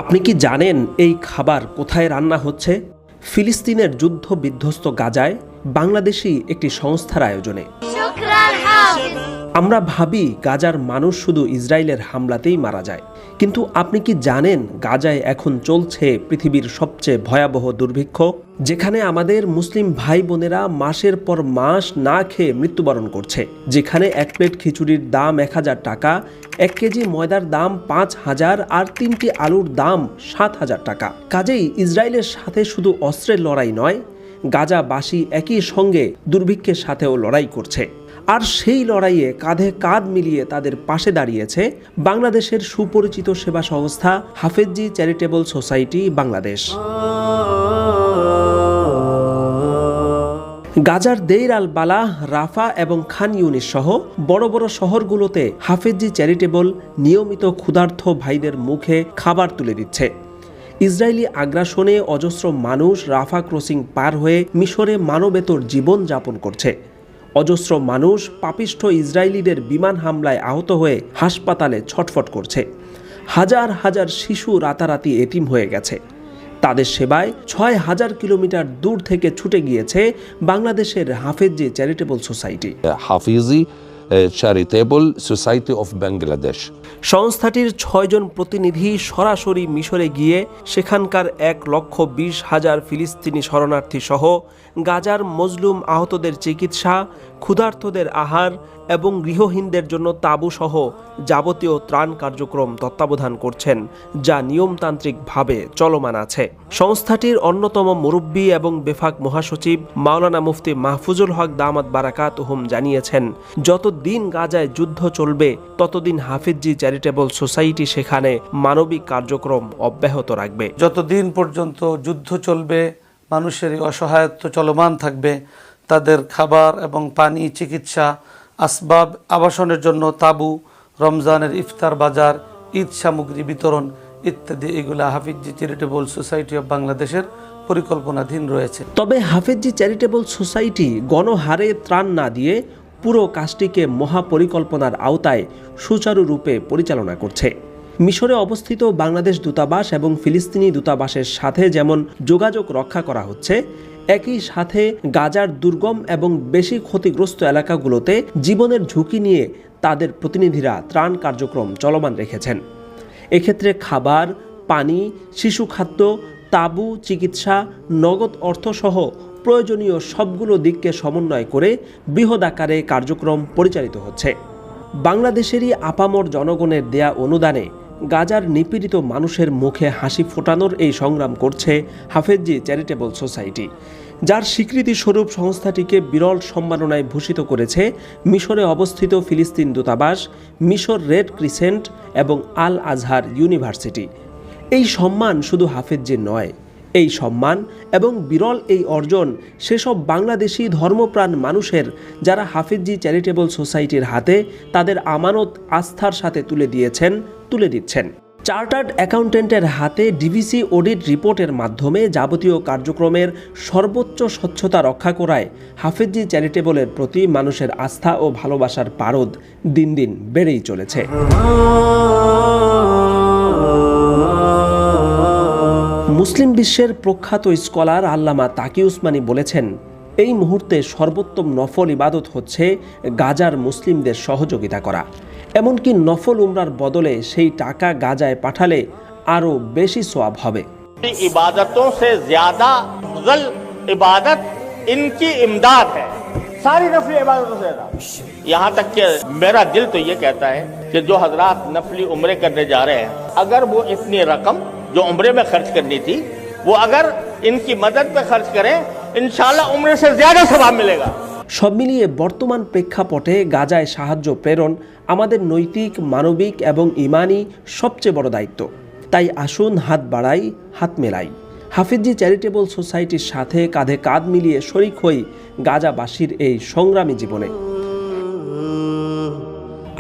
আপনি কি জানেন এই খাবার কোথায় রান্না হচ্ছে? ফিলিস্তিনের যুদ্ধ বিধ্বস্ত গাজায় বাংলাদেশি একটি সংস্থার আয়োজনে। আমরা ভাবি গাজার মানুষ শুধু ইসরায়েলের হামলাতেই মারা যায়, কিন্তু আপনি কি জানেন গাজায় এখন চলছে পৃথিবীর সবচেয়ে ভয়াবহ দুর্ভিক্ষ, যেখানে আমাদের মুসলিম ভাই বোনেরা মাসের পর মাস না খেয়ে মৃত্যুবরণ করছে, যেখানে এক প্লেট খিচুড়ির দাম 1000 টাকা, 1 কেজি ময়দার দাম 5000 আর 3টি আলুর দাম 7000 টাকা। কাজেই ইসরায়েলের সাথে শুধু অস্ত্রের লড়াই নয়, গাজাবাসী একই সঙ্গে দুর্ভিক্ষের সাথেও লড়াই করছে। আর সেই লড়াইয়ে কাঁধে কাঁধ মিলিয়ে তাদের পাশে দাঁড়িয়েছে বাংলাদেশের সুপরিচিত সেবা সংস্থা হাফেজি চ্যারিটেবল সোসাইটি বাংলাদেশ। গাজার দেইর আল বালাহ, রাফা এবং খান ইউনিস সহ বড় বড় শহরগুলোতে হাফেজি চ্যারিটেবল নিয়মিত ক্ষুধার্ত ভাইদের মুখে খাবার তুলে দিচ্ছে। ইসরায়েলি আগ্রাসনে অজস্র মানুষ রাফা ক্রসিং পার হয়ে মিশরে মানবেতর জীবন যাপন করছে। অজস্র মানুষ পাপিষ্ঠ ইসরায়েলিদের বিমান হামলায় আহত হয়ে হাসপাতালে ছটফট করছে। হাজার হাজার শিশু রাতারাতি এতিম হয়ে গেছে। তাদের সেবায় 6000 কিলোমিটার দূর থেকে ছুটে গিয়েছে বাংলাদেশের Hafezi charitable society. Hafizi charitable society of Bangladesh সংস্থাটির 6 জন প্রতিনিধি সরাসরি মিশরে গিয়ে সেখানকার 1,20,000 ফিলিস্তিনি শরণার্থী সহ গাজার মজলুম আহতদের চিকিৎসা, ক্ষুধার্তদের আহার এবং গৃহহীনদের জন্য তাঁবু সহ যাবতীয় ত্রাণ কার্যক্রম তত্ত্বাবধান করছেন, যা নিয়মতান্ত্রিকভাবে চলমান আছে। সংস্থাটির অন্যতম মুরব্বী এবং বেফাক মহাসচিব মাওলানা মুফতি মাহফুজুল হক দামাত বারাকাতুহুম জানিয়েছেন, যতদিন গাজায় যুদ্ধ চলবে ততদিন হাফেজি চ্যারিটেবল সোসাইটি সেখানে মানবিক কার্যক্রম অব্যাহত রাখবে। যতদিন পর্যন্ত যুদ্ধ চলবে, মানুষের অসহায়ত্ব চলমান থাকবে, তাদের খাবার এবং পানি, চিকিৎসা, আসবাব, আবাসনের জন্য তাঁবু, রমজানের ইফতার বাজার, ঈদ সামগ্রী বিতরণ ইত্যাদি, এগুলা হাফেজি চ্যারিটেবল সোসাইটি অব বাংলাদেশের পরিকল্পনাধীন রয়েছে। তবে হাফেজি চ্যারিটেবল সোসাইটি গণহারে ত্রাণ না দিয়ে পুরো কাজটিকে মহাপরিকল্পনার আওতায় সুচারুরূপে পরিচালনা করছে। মিশরে অবস্থিত বাংলাদেশ দূতাবাস এবং ফিলিস্তিনি দূতাবাসের সাথে যেমন যোগাযোগ রক্ষা করা হচ্ছে, একই সাথে গাজার দুর্গম এবং বেশি ক্ষতিগ্রস্ত এলাকাগুলোতে জীবনের ঝুঁকি নিয়ে তাদের প্রতিনিধিরা ত্রাণ কার্যক্রম চলমান রেখেছেন। এক্ষেত্রে খাবার, পানি, শিশু খাদ্য, তাঁবু, চিকিৎসা, নগদ অর্থসহ প্রয়োজনীয় সবগুলো দিককে সমন্বয় করে বৃহৎ আকারে কার্যক্রম পরিচালিত হচ্ছে। বাংলাদেশেরই আপামর জনগণের দেয়া অনুদানে গাজার নিপীড়িত মানুষের মুখে হাসি ফোটানোর এই সংগ্রাম করছে হাফেজি চ্যারিটেবল সোসাইটি, যার স্বীকৃতি স্বরূপ সংস্থাটিকে বিরল সম্মাননায় ভূষিত করেছে মিশরে অবস্থিত ফিলিস্তিন দূতাবাস, মিশর রেড ক্রিসেন্ট এবং আল আজহার ইউনিভার্সিটি। এই সম্মান শুধু হাফেজির নয়, এই সম্মান এবং বিরল এই অর্জন সেসব বাংলাদেশি ধর্মপ্রাণ মানুষের, যারা হাফেজি চ্যারিটেবল সোসাইটির হাতে তাদের আমানত আস্থার সাথে তুলে দিচ্ছেন। চার্টার্ড অ্যাকাউন্টেন্টের হাতে ডিভিসি অডিট রিপোর্টের মাধ্যমে যাবতীয় কার্যক্রমের সর্বোচ্চ স্বচ্ছতা রক্ষা করায় হাফেজি চ্যারিটেবলের প্রতি মানুষের আস্থা ও ভালোবাসার পারদ দিন দিন বেড়েই চলেছে। মুসলিম বিশ্বের প্রখ্যাত স্কলার আল্লামা তাকি উসমানী বলেছেন, এই মুহূর্তে সর্বোত্তম নফল ইবাদত হচ্ছে গাজার মুসলিমদের সহযোগিতা করা। এমনকি নফল উমরার বদলে সেই টাকা গাজায় পাঠালে আরো বেশি সওয়াব হবে। इबादतों से ज्यादा अफजल इबादत इनकी इमदाद है, सारी नफली इबादतों से ज्यादा। यहाँ तक कि मेरा दिल तो ये कहता है कि जो हजरात नफली उम्रे करने जा रहे हैं, अगर वो इतनी रकम जो उम्रे में खर्च करनी थी वो अगर इनकी मदद पे खर्च करें, इंशाल्लाह उम्रे से ज्यादा सवाब मिलेगा। সব মিলিয়ে বর্তমান প্রেক্ষাপটে গাজায় সাহায্য প্রেরণ আমাদের নৈতিক, মানবিক এবং ইমানি সবচেয়ে বড় দায়িত্ব। তাই আসুন হাত বাড়াই, হাত মেলাই, হাফেজি চ্যারিটেবল সোসাইটির সাথে কাঁধে কাঁধ মিলিয়ে শরিক হই গাজাবাসীর এই সংগ্রামী জীবনে।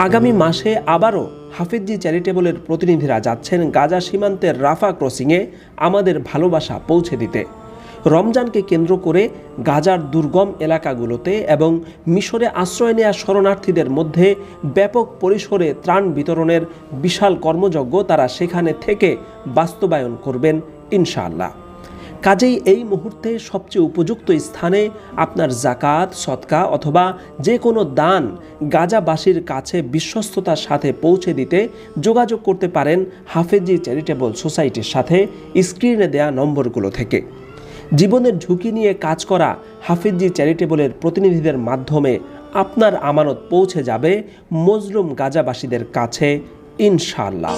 আগামী মাসে আবারও হাফেজি চ্যারিটেবলের প্রতিনিধিরা যাচ্ছেন গাজা সীমান্তের রাফা ক্রসিংয়ে আমাদের ভালোবাসা পৌঁছে দিতে। রমজানকে কেন্দ্র করে গাজার দুর্গম এলাকাগুলোতে এবং মিশরে আশ্রয় নেওয়া শরণার্থীদের মধ্যে ব্যাপক পরিসরে ত্রাণ বিতরণের বিশাল কর্মযজ্ঞ তারা সেখানে থেকে বাস্তবায়ন করবেন ইনশাআল্লাহ। কাজেই এই মুহূর্তে সবচেয়ে উপযুক্ত স্থানে আপনার জাকাত, সদকা অথবা যে কোনো দান গাজাবাসীর কাছে বিশ্বস্ততার সাথে পৌঁছে দিতে যোগাযোগ করতে পারেন হাফেজি চ্যারিটেবল সোসাইটির সাথে স্ক্রিনে দেয়া নম্বরগুলো থেকে। জীবনের ঝুঁকি নিয়ে কাজ করা হাফেজি চ্যারিটেবলের প্রতিনিধিদের মাধ্যমে আপনার আমানত পৌঁছে যাবে মজলুম গাজাবাসীদের কাছে ইনশাআল্লাহ।